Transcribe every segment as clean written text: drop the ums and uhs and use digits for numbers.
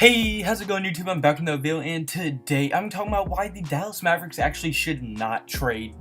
Hey, how's it going, YouTube? I'm back in the video, and today I'm talking about why the Dallas Mavericks actually should not trade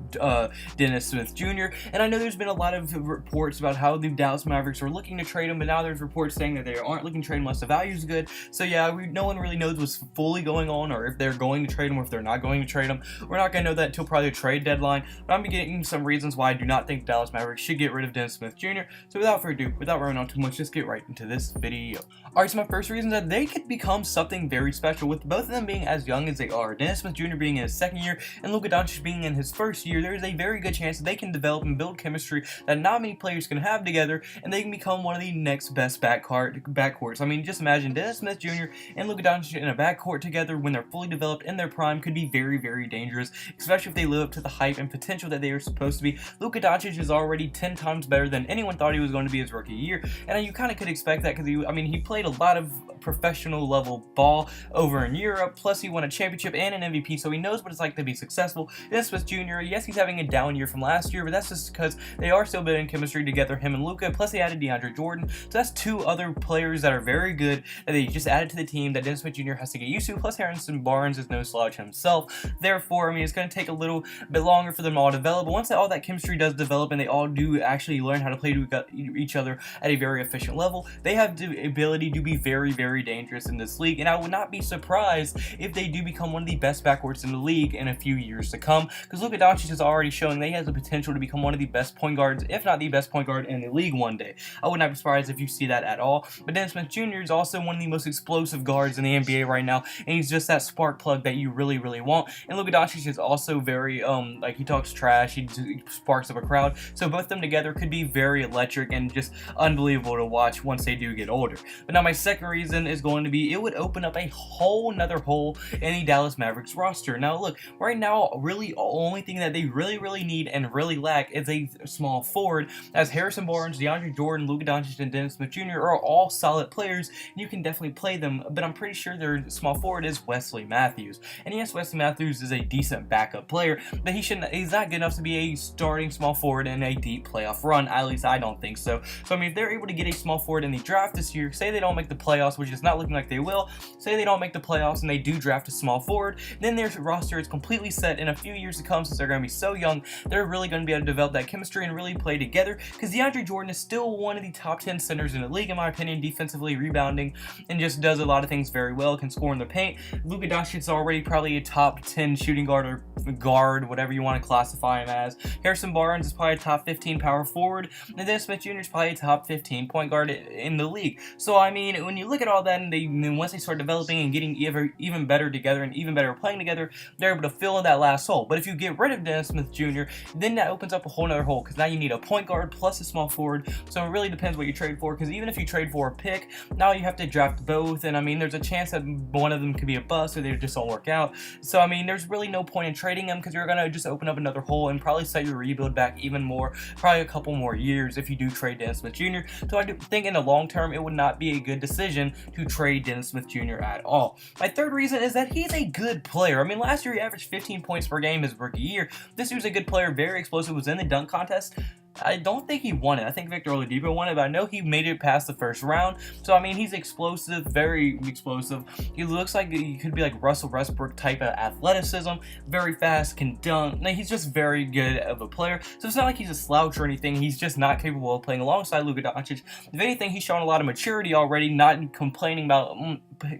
Dennis Smith Jr. And I know there's been a lot of reports about how the Dallas Mavericks are looking to trade him, but now there's reports saying that they aren't looking to trade him unless the value is good. So yeah, no one really knows what's fully going on, or if they're going to trade him, or if they're not going to trade him. We're not going to know that until probably the trade deadline, but I'm getting some reasons why I do not think Dallas Mavericks should get rid of Dennis Smith Jr. So without further ado, without running on too much, let's get right into this video. Alright, so my first reason is that they could become something very special, with both of them being as young as they are. Dennis Smith Jr. being in his second year and Luka Doncic being in his first year, there is a very good chance that they can develop and build chemistry that not many players can have together, and they can become one of the next best backcourts. I mean, just imagine Dennis Smith Jr. and Luka Doncic in a backcourt together when they're fully developed in their prime could be very, very dangerous, especially if they live up to the hype and potential that they are supposed to be. Luka Doncic is already 10 times better than anyone thought he was going to be his rookie year, and you kind of could expect that because he played a lot of professional level ball over in Europe, plus he won a championship and an MVP, so he knows what it's like to be successful. Dennis Smith Jr., yes, he's having a down year from last year, but that's just because they are still building chemistry together, him and Luka, plus they added DeAndre Jordan, so that's two other players that are very good that they just added to the team that Dennis Smith Jr. has to get used to, plus Harrison Barnes is no slouch himself. Therefore, I mean, it's going to take a little bit longer for them all to develop, but once all that chemistry does develop and they all do actually learn how to play to each other at a very efficient level, they have the ability to be very, very dangerous in this league, and I would not be surprised if they do become one of the best backcourts in the league in a few years to come, because Luka Doncic is already showing that he has the potential to become one of the best point guards, if not the best point guard in the league one day. I would not be surprised if you see that at all. But Dennis Smith Jr. is also one of the most explosive guards in the NBA right now, and he's just that spark plug that you really, really want. And Luka Doncic is also very, like, he talks trash, he sparks up a crowd, so both of them together could be very electric and just unbelievable to watch once they do get older. But now my second reason is going to be it would open up a whole nother hole in the Dallas Mavericks roster. Now look, right now really the only thing that they really need and really lack is a small forward, as Harrison Barnes, DeAndre Jordan, Luka Doncic, and Dennis Smith Jr. are all solid players, and you can definitely play them, but I'm pretty sure their small forward is Wesley Matthews. And yes, Wesley Matthews is a decent backup player, but he's not good enough to be a starting small forward in a deep playoff run. At least I don't think so. So I mean, if they're able to get a small forward in the draft this year, say they don't make the playoffs, which is not looking like they will, say they don't make the playoffs and they do draft a small forward, then their roster is completely set in a few years to come, since they're going to be so young. They're really going to be able to develop that chemistry and really play together, because DeAndre Jordan is still one of the top 10 centers in the league, in my opinion, defensively, rebounding, and just does a lot of things very well, can score in the paint. Luka Doncic is already probably a top 10 shooting guard, or guard, whatever you want to classify him as. Harrison Barnes is probably a top 15 power forward, and Dennis Smith Jr. is probably a top 15 point guard in the league. So I mean, when you look at all that, and once they start developing and getting even better together and even better playing together, they're able to fill in that last hole. But if you get rid of Dennis Smith Jr., then that opens up a whole other hole, because now you need a point guard plus a small forward. So it really depends what you trade for, because even if you trade for a pick, now you have to draft both, and I mean, there's a chance that one of them could be a bust or they just don't work out. So I mean, there's really no point in trading them, because you're going to just open up another hole and probably set your rebuild back even more, probably a couple more years if you do trade Dennis Smith Jr. So I do think in the long term it would not be a good decision to trade Dennis Smith Jr. at all. My third reason is that he's a good player. I mean, last year he averaged 15 points per game his rookie year. This year's a good player, very explosive, was in the dunk contest. I don't think he won it. I think Victor Oladipo won it, but I know he made it past the first round. So, I mean, he's explosive, very explosive. He looks like he could be like Russell Westbrook type of athleticism, very fast, can dunk. Now, he's just very good of a player. So, it's not like he's a slouch or anything. He's just not capable of playing alongside Luka Doncic. If anything, he's shown a lot of maturity already, not complaining about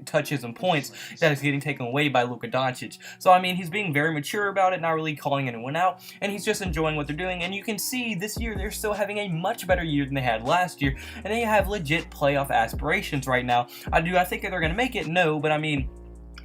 touches and points that is getting taken away by Luka Doncic. So, I mean, he's being very mature about it, not really calling anyone out, and he's just enjoying what they're doing. And you can see this year they're still having a much better year than they had last year, and they have legit playoff aspirations right now. I think that they're going to make it? No, but I mean,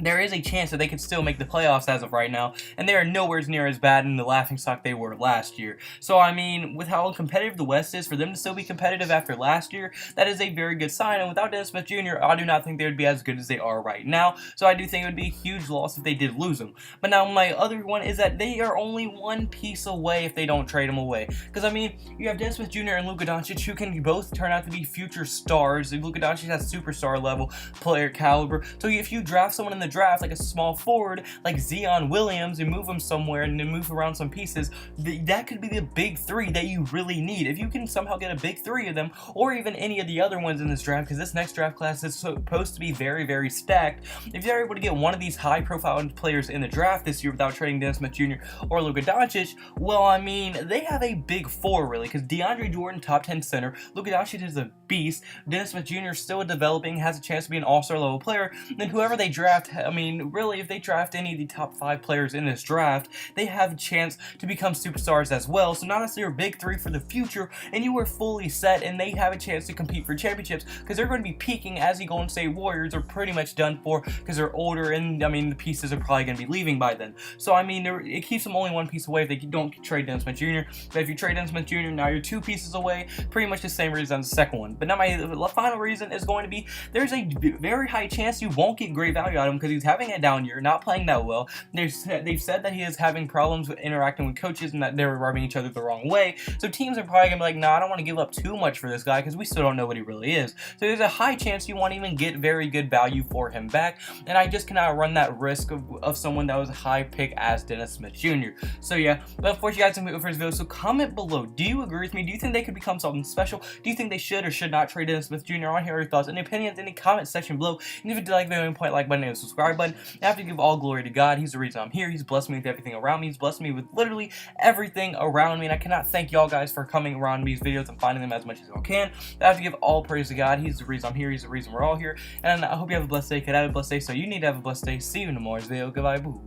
there is a chance that they could still make the playoffs as of right now, and they are nowhere near as bad in the laughingstock they were last year. So, I mean, with how competitive the West is, for them to still be competitive after last year, that is a very good sign, and without Dennis Smith Jr., I do not think they would be as good as they are right now, so I do think it would be a huge loss if they did lose them. But now, my other one is that they are only one piece away if they don't trade them away, because, I mean, you have Dennis Smith Jr. and Luka Doncic, who can both turn out to be future stars. Luka Doncic has superstar level player caliber, so if you draft someone in the the draft, like a small forward like Zion Williams, and move him somewhere and then move around some pieces, that could be the big three that you really need. If you can somehow get a big three of them, or even any of the other ones in this draft, because this next draft class is supposed to be very, very stacked. If you're able to get one of these high-profile players in the draft this year without trading Dennis Smith Jr. or Luka Doncic, well, I mean, they have a big four, really, because DeAndre Jordan, top 10 center, Luka Doncic is a beast, Dennis Smith Jr. is still developing, has a chance to be an all-star level player, and then whoever they draft, I mean, really, if they draft any of the top 5 players in this draft, they have a chance to become superstars as well. So not necessarily a big three for the future, and you are fully set, and they have a chance to compete for championships, because they're going to be peaking as the Golden State Warriors are pretty much done for, because they're older, and I mean, the pieces are probably going to be leaving by then. So I mean, it keeps them only one piece away if they don't trade Dennis Smith Jr. But if you trade Dennis Smith Jr., now you're 2 pieces away, pretty much the same reason as the second one. But now my final reason is going to be, there's a very high chance you won't get great value out of him, because he's having a down year, not playing that well. They've said that he is having problems with interacting with coaches and that they're rubbing each other the wrong way. So teams are probably going to be like, nah, I don't want to give up too much for this guy, because we still don't know what he really is. So there's a high chance you won't even get very good value for him back, and I just cannot run that risk of someone that was a high pick as Dennis Smith Jr. So yeah, but of course you guys can for this video, so comment below, do you agree with me? Do you think they could become something special? Do you think they should or should not trade Dennis Smith Jr.? I want to hear your thoughts and opinions in the comment section below, and if you did like the video, point like button and the subscribe button. I have to give all glory to God. He's the reason I'm here. He's blessed me with everything around me. He's blessed me with literally everything around me, and I cannot thank y'all guys for coming around these videos and finding them as much as I can. I have to give all praise to God. He's the reason I'm here. He's the reason we're all here, and I hope you have a blessed day. Could have a blessed day, so you need to have a blessed day. See you in tomorrow's video. Goodbye. Boo.